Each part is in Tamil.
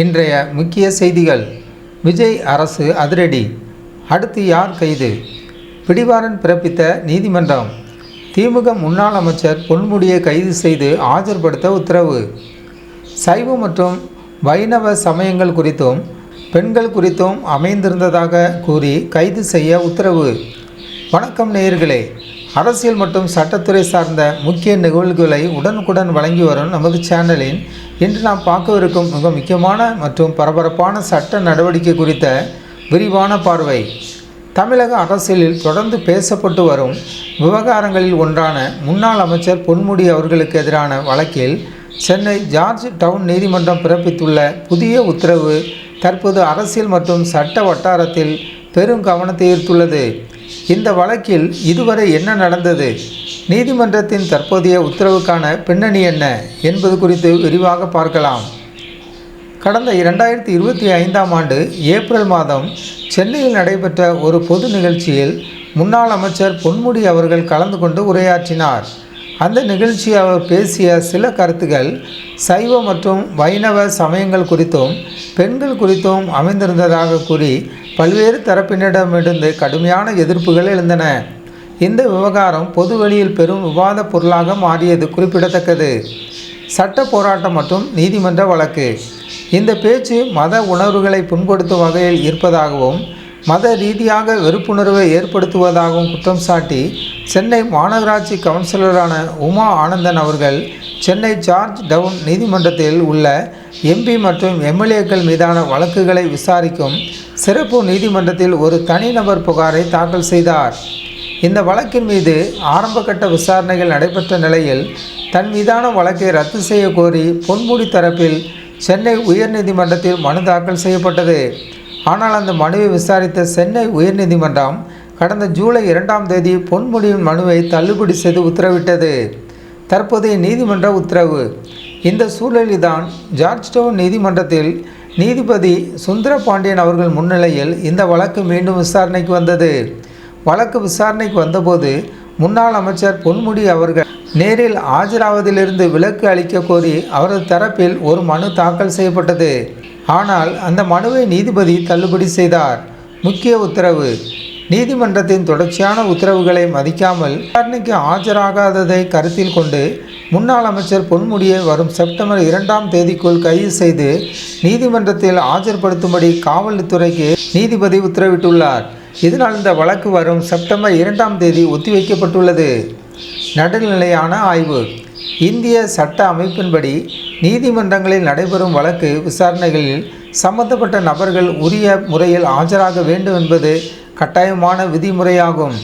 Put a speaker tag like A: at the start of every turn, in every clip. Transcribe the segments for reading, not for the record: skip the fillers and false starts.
A: இன்றைய முக்கிய செய்திகள். விஜய் அரசு அதிரடி, அடுத்து யார் கைது? பிடிவாரண்ட் பிறப்பித்த நீதிமன்றம். திமுக முன்னாள் அமைச்சர் பொன்முடியை கைது செய்து ஆஜர்படுத்த உத்தரவு. சைவ மற்றும் வைணவ சமயங்கள் குறித்தும் பெண்கள் குறித்தும் அமைந்திருந்ததாக கூறி கைது செய்ய உத்தரவு. வணக்கம் நேயர்களே, அரசியல் மற்றும் சட்டத்துறை சார்ந்த முக்கிய நிகழ்வுகளை உடனுக்குடன் வழங்கி வரும் நமது சேனலின் இன்று நாம் பார்க்கவிருக்கும் மிக முக்கியமான மற்றும் பரபரப்பான சட்ட நடவடிக்கை குறித்த விரிவான பார்வை. தமிழக அரசியலில் தொடர்ந்து பேசப்பட்டு வரும் விவகாரங்களில் ஒன்றான முன்னாள் அமைச்சர் பொன்முடி அவர்களுக்கு எதிரான வழக்கில் சென்னை ஜார்ஜ் டவுன் நீதிமன்றம் பிறப்பித்துள்ள புதிய உத்தரவு தற்போது அரசியல் மற்றும் சட்ட வட்டாரத்தில் பெரும் கவனத்தை ஈர்த்துள்ளது. இந்த வழக்கில் இதுவரை என்ன நடந்தது, நீதிமன்றத்தின் தற்போதைய உத்தரவுக்கான பின்னணி என்ன என்பது குறித்து விரிவாக பார்க்கலாம். கடந்த 2025ஆம் ஆண்டு ஏப்ரல் மாதம் சென்னையில் நடைபெற்ற ஒரு பொது நிகழ்ச்சியில் முன்னாள் அமைச்சர் பொன்முடி அவர்கள் கலந்து கொண்டு உரையாற்றினார். அந்த நிகழ்ச்சியில் அவர் பேசிய சில கருத்துக்கள் சைவ மற்றும் வைணவ சமயங்கள் குறித்தும் பெண்கள் குறித்தும் அமைந்திருந்ததாக கூறி பல்வேறு தரப்பினரிடமிருந்து கடுமையான எதிர்ப்புகள் எழுந்தன. இந்த விவகாரம் பொது வெளியில் பெரும் விவாத பொருளாக மாறியது குறிப்பிடத்தக்கது. சட்ட போராட்டம் மற்றும் நீதிமன்ற வழக்கு. இந்த பேச்சு மத உணர்வுகளை புண்படுத்தும் வகையில் இருப்பதாகவும் மத ரீதியாக வெறுப்புணர்வை ஏற்படுத்துவதாகவும் குற்றம் சாட்டி சென்னை மாநகராட்சி கவுன்சிலரான உமா ஆனந்தன் அவர்கள் சென்னை ஜார்ஜ் டவுன் நீதிமன்றத்தில் உள்ள எம்பி மற்றும் எம்எல்ஏக்கள் மீதான வழக்குகளை விசாரிக்கும் சிறப்பு நீதிமன்றத்தில் ஒரு தனிநபர் புகாரை தாக்கல் செய்தார். இந்த வழக்கின் மீது ஆரம்பகட்ட விசாரணைகள் நடைபெற்ற நிலையில் தன் மீதான வழக்கை ரத்து செய்ய கோரி பொன்முடி தரப்பில் சென்னை உயர்நீதிமன்றத்தில் மனு தாக்கல் செய்யப்பட்டது. ஆனால் அந்த மனுவை விசாரித்த சென்னை உயர்நீதிமன்றம் கடந்த ஜூலை 2ஆம் தேதி பொன்முடியின் மனுவை தள்ளுபடி செய்து உத்தரவிட்டது. தற்போதைய நீதிமன்ற உத்தரவு. இந்த சூழலில்தான் ஜார்ஜ் டவுன் நீதிமன்றத்தில் நீதிபதி சுந்தரபாண்டியன் அவர்கள் முன்னிலையில் இந்த வழக்கு மீண்டும் விசாரணைக்கு வந்தது. வழக்கு விசாரணைக்கு வந்தபோது முன்னாள் அமைச்சர் பொன்முடி அவர்கள் நேரில் ஆஜராவதிலிருந்து விலக்கு அளிக்க கோரி அவரது தரப்பில் ஒரு மனு தாக்கல் செய்யப்பட்டது. ஆனால் அந்த மனுவை நீதிபதி தள்ளுபடி செய்தார். முக்கிய உத்தரவு. நீதிமன்றத்தின் தொடர்ச்சியான உத்தரவுகளை மதிக்காமல் விசாரணைக்கு ஆஜராகாததை கருத்தில் கொண்டு முன்னாள் அமைச்சர் பொன்முடியை வரும் செப்டம்பர் 2ஆம் தேதிக்குள் கைது செய்து நீதிமன்றத்தில் ஆஜர்படுத்தும்படி காவல்துறைக்கு நீதிபதி உத்தரவிட்டுள்ளார். இதனால் இந்த வழக்கு வரும் செப்டம்பர் 2ஆம் தேதி ஒத்திவைக்கப்பட்டுள்ளது. நடுநிலையான ஆய்வு. இந்திய சட்ட அமைப்பின்படி நீதிமன்றங்களில் நடைபெறும் வழக்கு விசாரணைகளில் சம்பந்தப்பட்ட நபர்கள் உரிய முறையில் ஆஜராக வேண்டும் என்பது கட்டாயமான விதிமுறையாகும்.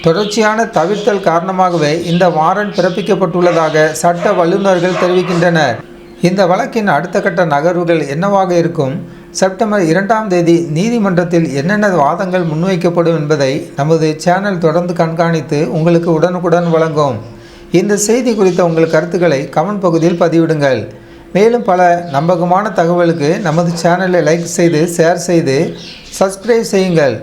A: தொடர்ச்சியான தவிர்த்தல் காரணமாகவே இந்த வாரண்ட் பிறப்பிக்கப்பட்டுள்ளதாக சட்ட வல்லுநர்கள் தெரிவிக்கின்றனர். இந்த வழக்கின் அடுத்த கட்ட நகர்வுகள் என்னவாக இருக்கும், செப்டம்பர் 2ஆம் தேதி நீதிமன்றத்தில் என்னென்ன வாதங்கள் முன்வைக்கப்படும் என்பதை நமது சேனல் தொடர்ந்து கண்காணித்து உங்களுக்கு உடனுக்குடன் வழங்கும். இந்த செய்தி குறித்த உங்கள் கருத்துக்களை கமெண்ட் பகுதியில் பதிவிடுங்கள். மேலும் பல நம்பகமான தகவலுக்கு நமது சேனலை லைக் செய்து ஷேர் செய்து சப்ஸ்கிரைப் செய்யுங்கள்.